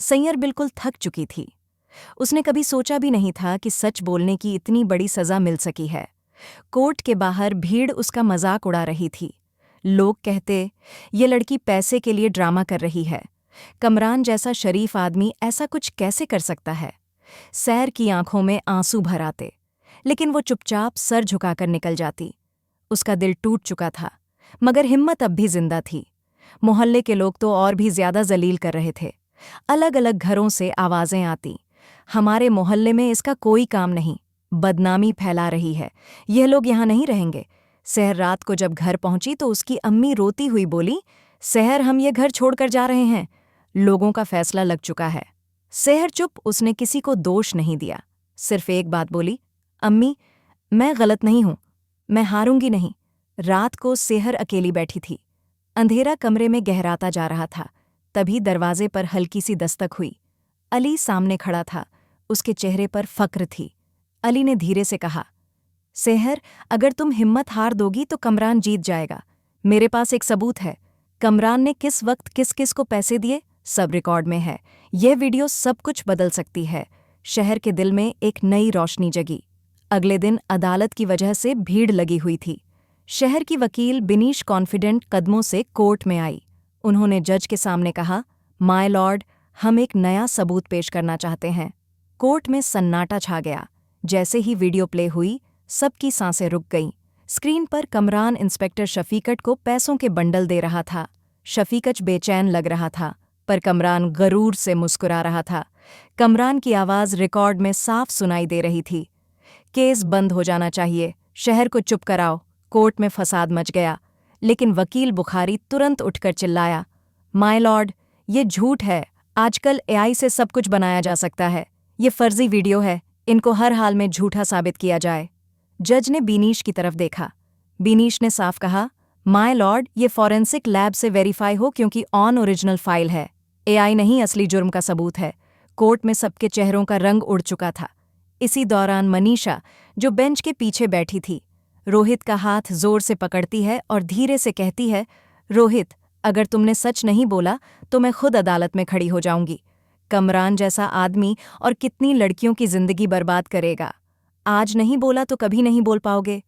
सैयर बिल्कुल थक चुकी थी। उसने कभी सोचा भी नहीं था कि सच बोलने की इतनी बड़ी सजा मिल सकी है। कोर्ट के बाहर भीड़ उसका मजाक उड़ा रही थी। लोग कहते, ये लड़की पैसे के लिए ड्रामा कर रही है। कमरान जैसा शरीफ आदमी ऐसा कुछ कैसे कर सकता है। सैर की आंखों में आंसू भर आते, लेकिन वो चुपचाप सर झुकाकर निकल जाती। उसका दिल टूट चुका था, मगर हिम्मत अब भी जिंदा थी। मोहल्ले के लोग तो और भी ज्यादा जलील कर रहे थे। अलग अलग घरों से आवाजें आती, हमारे मोहल्ले में इसका कोई काम नहीं, बदनामी फैला रही है, यह लोग यहाँ नहीं रहेंगे। सहर रात को जब घर पहुंची तो उसकी अम्मी रोती हुई बोली, सहर हम ये घर छोड़कर जा रहे हैं, लोगों का फैसला लग चुका है। सहर चुप, उसने किसी को दोष नहीं दिया, सिर्फ एक बात बोली, अम्मी मैं गलत नहीं हूं, मैं हारूंगी नहीं। रात को सेहर अकेली बैठी थी। अंधेरा कमरे में गहराता जा रहा था। तभी दरवाजे पर हल्की सी दस्तक हुई। अली सामने खड़ा था, उसके चेहरे पर फक्र थी। अली ने धीरे से कहा, सेहर अगर तुम हिम्मत हार दोगी तो कमरान जीत जाएगा। मेरे पास एक सबूत है। कमरान ने किस वक्त किस किस को पैसे दिए, सब रिकॉर्ड में है। यह वीडियो सब कुछ बदल सकती है। शहर के दिल में एक नई रोशनी जगी। अगले दिन अदालत की वजह से भीड़ लगी हुई थी। शहर की वकील बिनीश कॉन्फिडेंट कदमों से कोर्ट में आई। उन्होंने जज के सामने कहा, माय लॉर्ड, हम एक नया सबूत पेश करना चाहते हैं। कोर्ट में सन्नाटा छा गया। जैसे ही वीडियो प्ले हुई, सबकी सांसें रुक गईं। स्क्रीन पर कमरान इंस्पेक्टर शफीकत को पैसों के बंडल दे रहा था। शफीकत बेचैन लग रहा था, पर कमरान गरूर से मुस्कुरा रहा था। कमरान की आवाज़ रिकॉर्ड में साफ सुनाई दे रही थी, केस बंद हो जाना चाहिए, शहर को चुप कराओ। कोर्ट में फसाद मच गया, लेकिन वकील बुखारी तुरंत उठकर चिल्लाया, माय लॉर्ड, ये झूठ है। आजकल एआई से सब कुछ बनाया जा सकता है। ये फर्जी वीडियो है, इनको हर हाल में झूठा साबित किया जाए। जज ने बीनीश की तरफ देखा। बीनीश ने साफ कहा, माय लॉर्ड, ये फॉरेंसिक लैब से वेरीफाई हो क्योंकि ऑन ओरिजिनल फाइल है। एआई नहीं असली जुर्म का सबूत है। कोर्ट में सबके चेहरों का रंग उड़ चुका था। इसी दौरान मनीषा, जो बेंच के पीछे बैठी थी, रोहित का हाथ जोर से पकड़ती है और धीरे से कहती है, रोहित, अगर तुमने सच नहीं बोला तो मैं खुद अदालत में खड़ी हो जाऊंगी। कमरान जैसा आदमी और कितनी लड़कियों की जिंदगी बर्बाद करेगा। आज नहीं बोला तो कभी नहीं बोल पाओगे।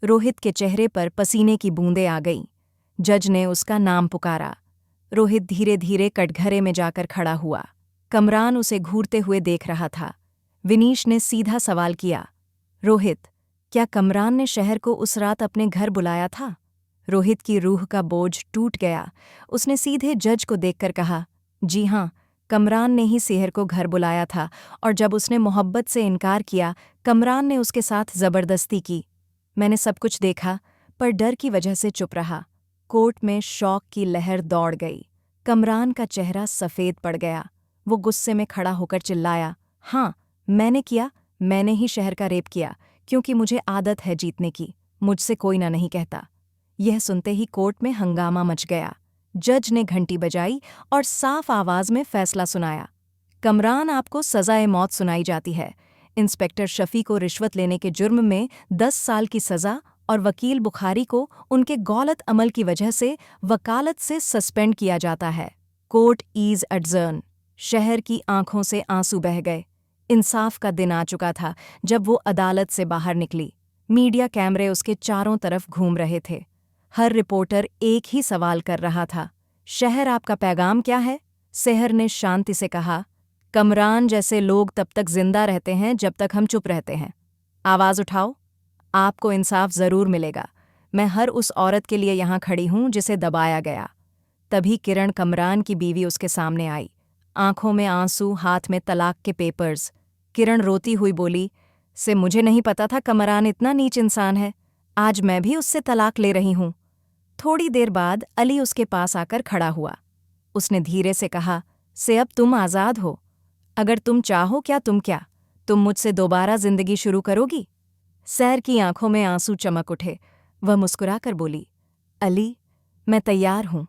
रोहित के चेहरे पर पसीने की बूंदें आ गईं। जज ने उसका नाम पुकारा। रोहित धीरे धीरे कटघरे में जाकर खड़ा हुआ। कमरान उसे घूरते हुए देख रहा था। विनीश ने सीधा सवाल किया, रोहित, क्या कमरान ने शहर को उस रात अपने घर बुलाया था? रोहित की रूह का बोझ टूट गया। उसने सीधे जज को देखकर कहा, जी हाँ, कमरान ने ही सेहर को घर बुलाया था, और जब उसने मोहब्बत से इनकार किया, कमरान ने उसके साथ जबरदस्ती की। मैंने सब कुछ देखा, पर डर की वजह से चुप रहा। कोर्ट में शौक की लहर दौड़ गई। कमरान का चेहरा सफ़ेद पड़ गया। वो गुस्से में खड़ा होकर चिल्लाया, हाँ, मैंने किया, मैंने ही शहर का रेप किया, क्योंकि मुझे आदत है जीतने की, मुझसे कोई ना नहीं कहता। यह सुनते ही कोर्ट में हंगामा मच गया। जज ने घंटी बजाई और साफ आवाज में फैसला सुनाया, कमरान, आपको सज़ाए मौत सुनाई जाती है। इंस्पेक्टर शफी को रिश्वत लेने के जुर्म में 10 साल की सज़ा और वकील बुखारी को उनके गलत अमल की वजह से वकालत से सस्पेंड किया जाता है। Court is adjourn. शहर की आंखों से आंसू बह गए। इंसाफ का दिन आ चुका था जब वो अदालत से बाहर निकली। मीडिया कैमरे उसके चारों तरफ घूम रहे थे। हर रिपोर्टर एक ही सवाल कर रहा था, शहर, आपका पैगाम क्या है? सेहर ने शांति से कहा, कमरान जैसे लोग तब तक जिंदा रहते हैं जब तक हम चुप रहते हैं। आवाज़ उठाओ, आपको इंसाफ ज़रूर मिलेगा। मैं हर उस औरत के लिए यहाँ खड़ी हूँ जिसे दबाया गया। तभी किरण, कमरान की बीवी, उसके सामने आई। आंखों में आंसू, हाथ में तलाक के पेपर्स। किरण रोती हुई बोली, से मुझे नहीं पता था कमरान इतना नीच इंसान है। आज मैं भी उससे तलाक ले रही हूँ। थोड़ी देर बाद अली उसके पास आकर खड़ा हुआ। उसने धीरे से कहा, से अब तुम आज़ाद हो। अगर तुम चाहो, क्या तुम मुझसे दोबारा जिंदगी शुरू करोगी? सैर की आंखों में आंसू चमक उठे। वह मुस्कुराकर बोली, अली, मैं तैयार हूँ।